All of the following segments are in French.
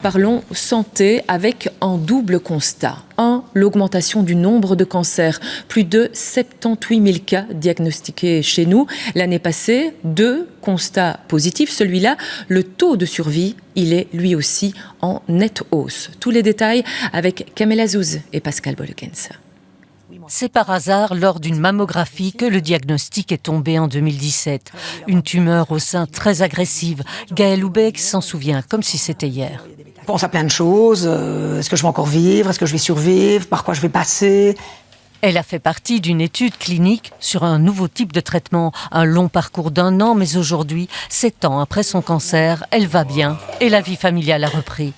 Parlons santé avec un double constat. 1. L'augmentation du nombre de cancers. Plus de 78 000 cas diagnostiqués chez nous l'année passée. 2. Constat positif, celui-là, le taux de survie, il est lui aussi en nette hausse. Tous les détails avec Kamel Azouz et Pascal Bolekens. C'est par hasard lors d'une mammographie que le diagnostic est tombé en 2017. Une tumeur au sein très agressive. Gaëlle Houbeck s'en souvient comme si c'était hier. Je pense à plein de choses. Est-ce que je vais encore vivre? Est-ce que je vais survivre? Par quoi je vais passer? Elle a fait partie d'une étude clinique sur un nouveau type de traitement. Un long parcours d'1 an, mais aujourd'hui, 7 ans après son cancer, elle va bien et la vie familiale a repris.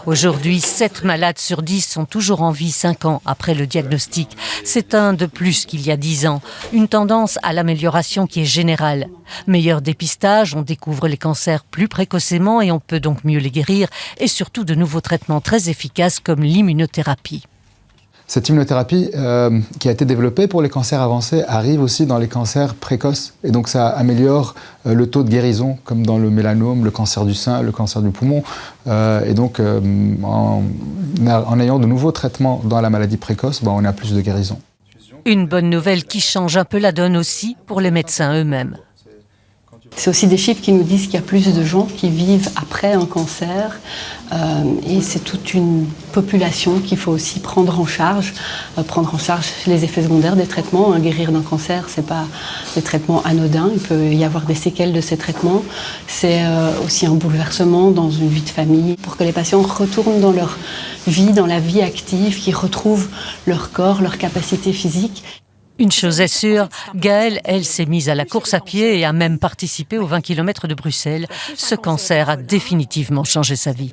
Aujourd'hui, 7 malades sur 10 sont toujours en vie 5 ans après le diagnostic. C'est un de plus qu'il y a 10 ans. Une tendance à l'amélioration qui est générale. Meilleur dépistage, on découvre les cancers plus précocement et on peut donc mieux les guérir. Et surtout de nouveaux traitements très efficaces comme l'immunothérapie. Cette immunothérapie qui a été développée pour les cancers avancés arrive aussi dans les cancers précoces. Et donc ça améliore le taux de guérison, comme dans le mélanome, le cancer du sein, le cancer du poumon. Et donc en ayant de nouveaux traitements dans la maladie précoce, on a plus de guérison. Une bonne nouvelle qui change un peu la donne aussi pour les médecins eux-mêmes. C'est aussi des chiffres qui nous disent qu'il y a plus de gens qui vivent après un cancer et c'est toute une population qu'il faut aussi prendre en charge les effets secondaires des traitements. Guérir d'un cancer, c'est pas des traitements anodins, il peut y avoir des séquelles de ces traitements. C'est aussi un bouleversement dans une vie de famille pour que les patients retournent dans leur vie, dans la vie active, qu'ils retrouvent leur corps, leur capacité physique. Une chose est sûre, Gaëlle, elle, s'est mise à la course à pied et a même participé aux 20 km de Bruxelles. Ce cancer a définitivement changé sa vie.